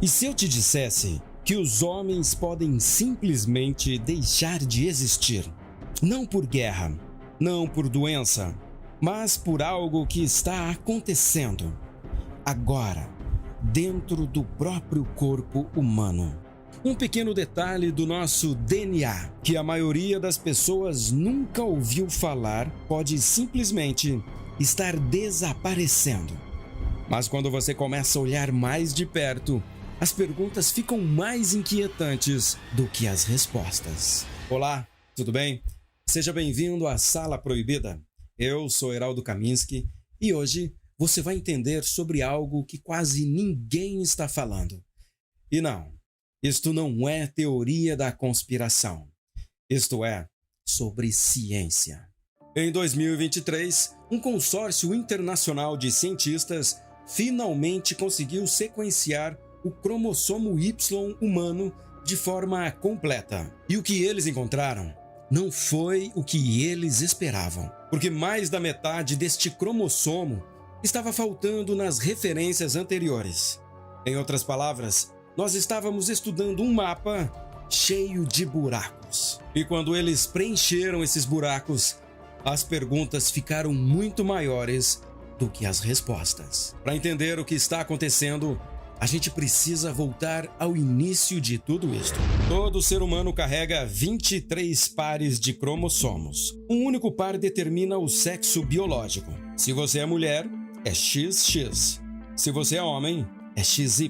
E se eu te dissesse que os homens podem simplesmente deixar de existir? Não por guerra, não por doença, mas por algo que está acontecendo agora, dentro do próprio corpo humano. Um pequeno detalhe do nosso DNA, que a maioria das pessoas nunca ouviu falar, pode simplesmente estar desaparecendo. Mas quando você começa a olhar mais de perto, as perguntas ficam mais inquietantes do que as respostas. Olá, tudo bem? Seja bem-vindo à Sala Proibida. Eu sou Heraldo Kaminski e hoje você vai entender sobre algo que quase ninguém está falando. E não, isto não é teoria da conspiração. Isto é sobre ciência. Em 2023, um consórcio internacional de cientistas finalmente conseguiu sequenciar o cromossomo Y humano de forma completa. E o que eles encontraram não foi o que eles esperavam, porque mais da metade deste cromossomo estava faltando nas referências anteriores. Em outras palavras, nós estávamos estudando um mapa cheio de buracos. E quando eles preencheram esses buracos, as perguntas ficaram muito maiores do que as respostas. Para entender o que está acontecendo, a gente precisa voltar ao início de tudo isto. Todo ser humano carrega 23 pares de cromossomos. Um único par determina o sexo biológico. Se você é mulher, é XX. Se você é homem, é XY.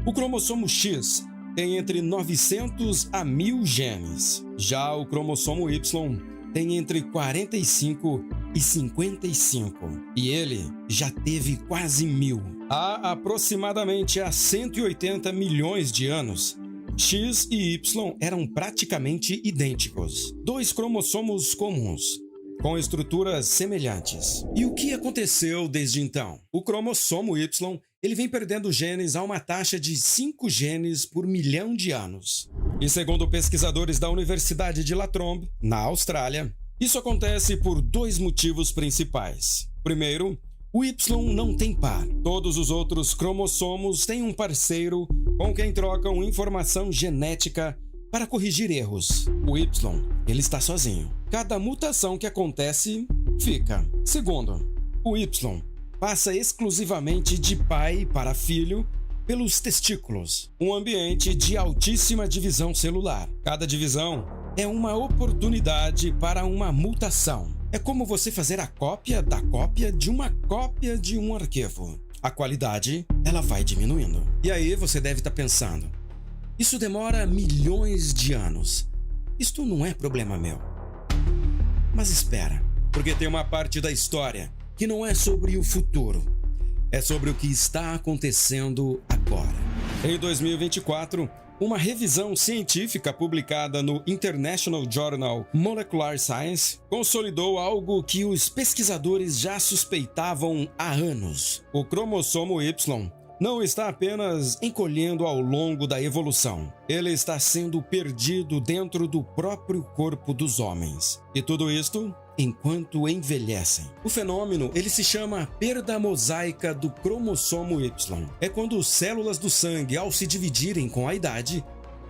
O cromossomo X tem entre 900 a 1000 genes. Já o cromossomo Y tem entre 45 e 55. E ele já teve quase 1000. Há aproximadamente 180 milhões de anos, X e Y eram praticamente idênticos. Dois cromossomos comuns, com estruturas semelhantes. E o que aconteceu desde então? O cromossomo Y ele vem perdendo genes a uma taxa de 5 genes por milhão de anos. E segundo pesquisadores da Universidade de La Trobe, na Austrália, isso acontece por dois motivos principais. Primeiro, o Y não tem par. Todos os outros cromossomos têm um parceiro com quem trocam informação genética para corrigir erros. O Y, ele está sozinho. Cada mutação que acontece, fica. Segundo, o Y passa exclusivamente de pai para filho pelos testículos, um ambiente de altíssima divisão celular. Cada divisão é uma oportunidade para uma mutação. É como você fazer a cópia da cópia de um arquivo. A qualidade, ela vai diminuindo. E aí você deve estar pensando, isso demora milhões de anos. Isto não é problema meu. Mas espera, porque tem uma parte da história que não é sobre o futuro. É sobre o que está acontecendo agora. Em 2024, uma revisão científica publicada no International Journal Molecular Science consolidou algo que os pesquisadores já suspeitavam há anos. O cromossomo Y não está apenas encolhendo ao longo da evolução. Ele está sendo perdido dentro do próprio corpo dos homens. E tudo isto enquanto envelhecem. O fenômeno, ele se chama perda mosaica do cromossomo Y. É quando células do sangue, ao se dividirem com a idade,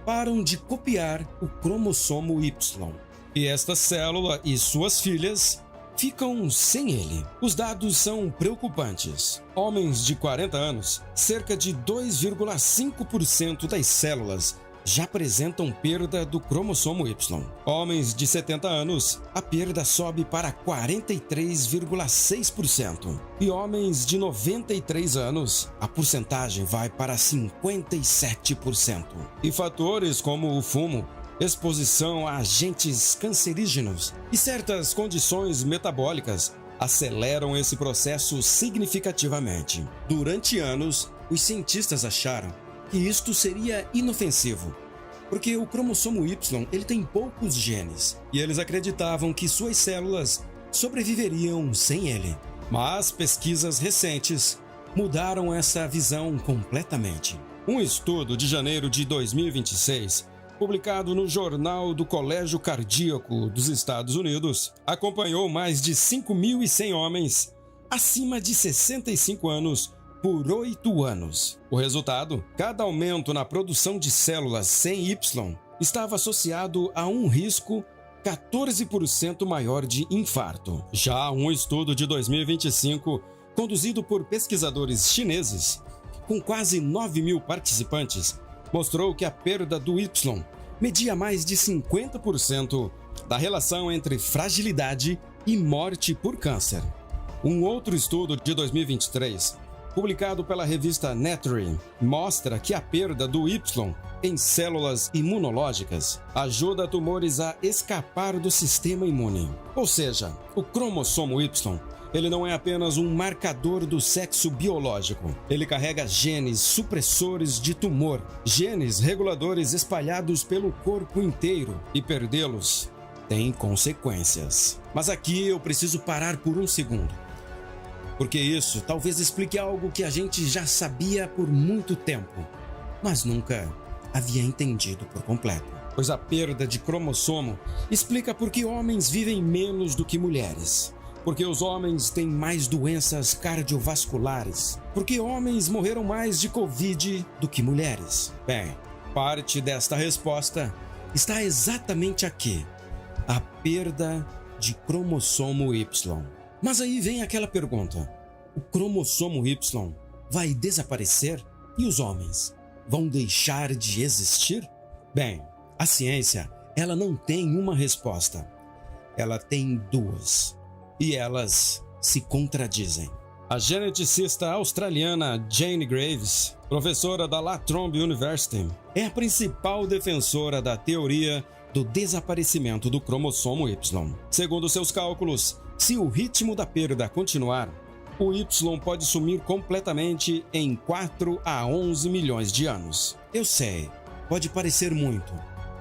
param de copiar o cromossomo Y. E esta célula e suas filhas ficam sem ele. Os dados são preocupantes. Homens de 40 anos, cerca de 2,5% das células já apresentam perda do cromossomo Y. Homens de 70 anos, a perda sobe para 43,6%. E homens de 93 anos, a porcentagem vai para 57%. E fatores como o fumo, exposição a agentes cancerígenos e certas condições metabólicas aceleram esse processo significativamente. Durante anos, os cientistas acharam que isto seria inofensivo, porque o cromossomo Y ele tem poucos genes e eles acreditavam que suas células sobreviveriam sem ele. Mas pesquisas recentes mudaram essa visão completamente. Um estudo de janeiro de 2026, publicado no Jornal do Colégio Cardíaco dos Estados Unidos, acompanhou mais de 5.100 homens acima de 65 anos por 8 anos. O resultado? Cada aumento na produção de células sem Y estava associado a um risco 14% maior de infarto. Já um estudo de 2025, conduzido por pesquisadores chineses, com quase 9.000 participantes, mostrou que a perda do Y media mais de 50% da relação entre fragilidade e morte por câncer. Um outro estudo de 2023, publicado pela revista Nature, mostra que a perda do Y em células imunológicas ajuda tumores a escapar do sistema imune. Ou seja, o cromossomo Y, ele não é apenas um marcador do sexo biológico. Ele carrega genes supressores de tumor, genes reguladores espalhados pelo corpo inteiro, e perdê-los tem consequências. Mas aqui eu preciso parar por um segundo, porque isso talvez explique algo que a gente já sabia por muito tempo, mas nunca havia entendido por completo. Pois a perda de cromossomo explica por que homens vivem menos do que mulheres, porque os homens têm mais doenças cardiovasculares, porque homens morreram mais de Covid do que mulheres. Bem, parte desta resposta está exatamente aqui: a perda de cromossomo Y. Mas aí vem aquela pergunta: o cromossomo Y vai desaparecer e os homens vão deixar de existir? Bem, a ciência, ela não tem uma resposta. Ela tem duas, e elas se contradizem. A geneticista australiana Jane Graves, professora da La Trobe University, é a principal defensora da teoria do desaparecimento do cromossomo Y. Segundo seus cálculos, se o ritmo da perda continuar, o Y pode sumir completamente em 4 a 11 milhões de anos. Eu sei, pode parecer muito,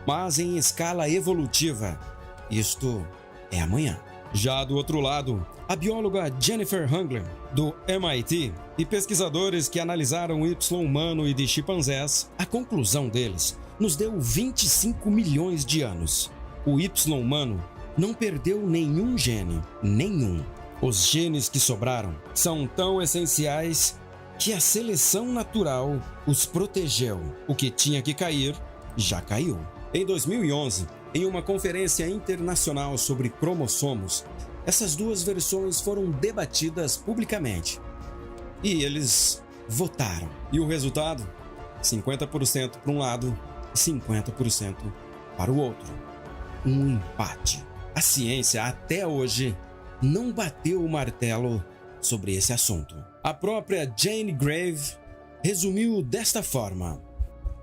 mas em escala evolutiva, isto é amanhã. Já do outro lado, a bióloga Jennifer Hungler, do MIT, e pesquisadores que analisaram o Y humano e de chimpanzés, a conclusão deles nos deu 25 milhões de anos. O Y humano não perdeu nenhum gene, nenhum. Os genes que sobraram são tão essenciais que a seleção natural os protegeu. O que tinha que cair, já caiu. Em 2011, em uma conferência internacional sobre cromossomos, essas duas versões foram debatidas publicamente. E eles votaram. E o resultado? 50% para um lado e 50% para o outro. Um empate. A ciência, até hoje, não bateu o martelo sobre esse assunto. A própria Jane Graves resumiu desta forma: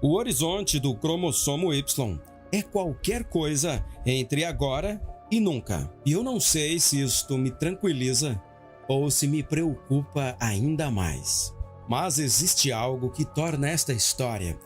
o horizonte do cromossomo Y é qualquer coisa entre agora e nunca. E eu não sei se isto me tranquiliza ou se me preocupa ainda mais. Mas existe algo que torna esta história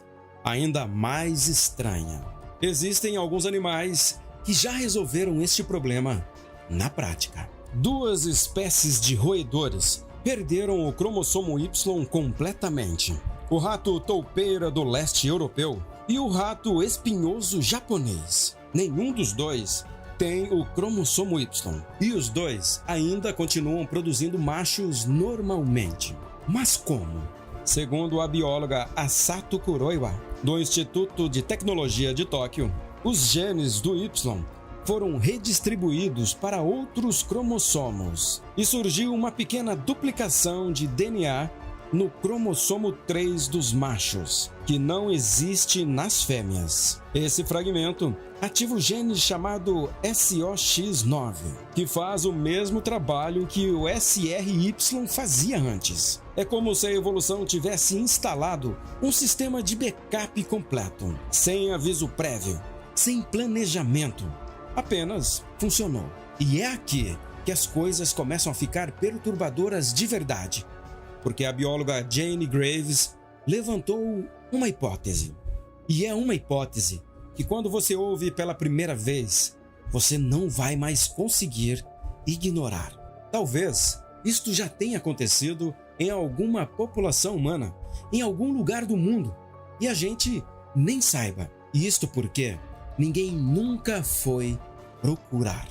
ainda mais estranha. Existem alguns animais que já resolveram este problema na prática. 2 espécies de roedores perderam o cromossomo Y completamente: o rato toupeira do leste europeu e o rato espinhoso japonês. Nenhum dos dois tem o cromossomo Y, e os dois ainda continuam produzindo machos normalmente. Mas como? Segundo a bióloga Asato Kuroiwa, do Instituto de Tecnologia de Tóquio, os genes do Y foram redistribuídos para outros cromossomos e surgiu uma pequena duplicação de DNA no cromossomo 3 dos machos, que não existe nas fêmeas. Esse fragmento ativa o gene chamado SOX9, que faz o mesmo trabalho que o SRY fazia antes. É como se a evolução tivesse instalado um sistema de backup completo, sem aviso prévio, sem planejamento. Apenas funcionou. E é aqui que as coisas começam a ficar perturbadoras de verdade, porque a bióloga Jane Graves levantou uma hipótese. E é uma hipótese que, quando você ouve pela primeira vez, você não vai mais conseguir ignorar. Talvez isto já tenha acontecido em alguma população humana, em algum lugar do mundo, e a gente nem saiba. E isto porque ninguém nunca foi procurar.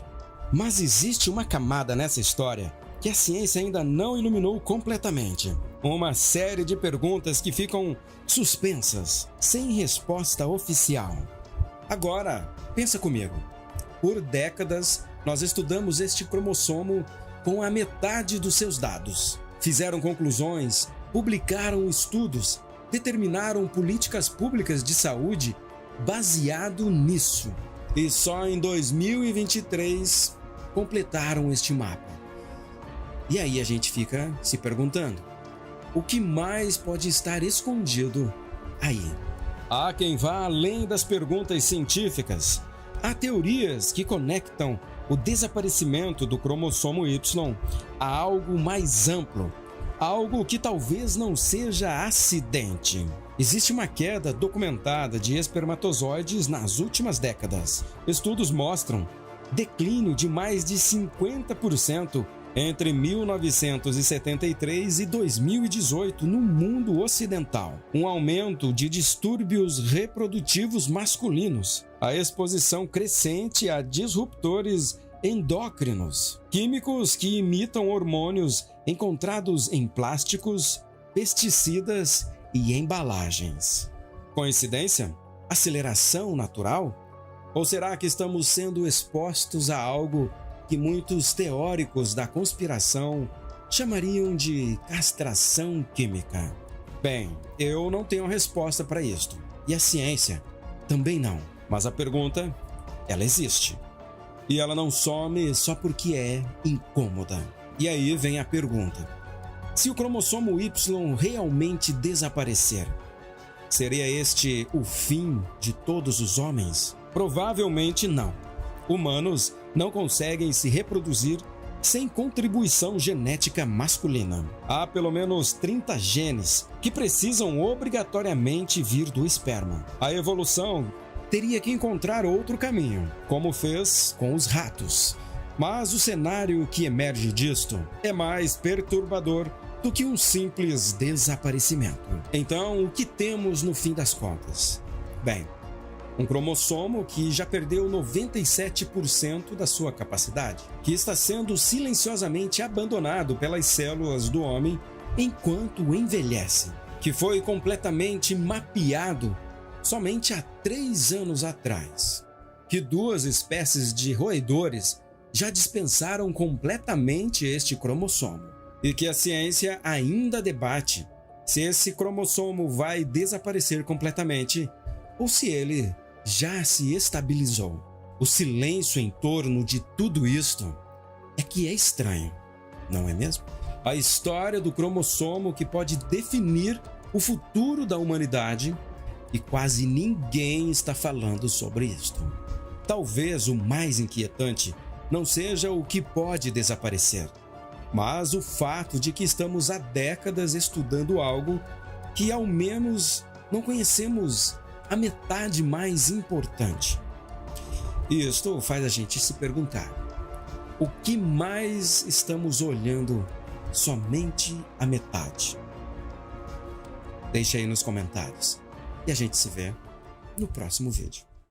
Mas existe uma camada nessa história que a ciência ainda não iluminou completamente. Uma série de perguntas que ficam suspensas, sem resposta oficial. Agora, pensa comigo. Por décadas, nós estudamos este cromossomo com a metade dos seus dados. Fizeram conclusões, publicaram estudos, determinaram políticas públicas de saúde baseado nisso. E só em 2023 completaram este mapa. E aí a gente fica se perguntando: o que mais pode estar escondido aí? Há quem vá além das perguntas científicas. Há teorias que conectam o desaparecimento do cromossomo Y a algo mais amplo, algo que talvez não seja acidente. Existe uma queda documentada de espermatozoides nas últimas décadas. Estudos mostram declínio de mais de 50% entre 1973 e 2018 no mundo ocidental, um aumento de distúrbios reprodutivos masculinos, a exposição crescente a disruptores endócrinos, químicos que imitam hormônios encontrados em plásticos, pesticidas e embalagens. Coincidência? Aceleração natural? Ou será que estamos sendo expostos a algo que muitos teóricos da conspiração chamariam de castração química? Bem, eu não tenho resposta para isto, e a ciência também não. Mas a pergunta, ela existe. E ela não some só porque é incômoda. E aí vem a pergunta: se o cromossomo Y realmente desaparecer, seria este o fim de todos os homens? Provavelmente não. Humanos não conseguem se reproduzir sem contribuição genética masculina. Há pelo menos 30 genes que precisam obrigatoriamente vir do esperma. A evolução teria que encontrar outro caminho, como fez com os ratos. Mas o cenário que emerge disto é mais perturbador do que um simples desaparecimento. Então, o que temos no fim das contas? Bem, um cromossomo que já perdeu 97% da sua capacidade, que está sendo silenciosamente abandonado pelas células do homem enquanto envelhece, que foi completamente mapeado somente há 3 anos atrás, que 2 espécies de roedores já dispensaram completamente este cromossomo, e que a ciência ainda debate se esse cromossomo vai desaparecer completamente ou se ele já se estabilizou. O silêncio em torno de tudo isto é que é estranho, não é mesmo? A história do cromossomo que pode definir o futuro da humanidade, e quase ninguém está falando sobre isto. Talvez o mais inquietante não seja o que pode desaparecer, mas o fato de que estamos há décadas estudando algo que ao menos não conhecemos a metade mais importante. E isto faz a gente se perguntar: o que mais estamos olhando somente a metade? Deixe aí nos comentários e a gente se vê no próximo vídeo.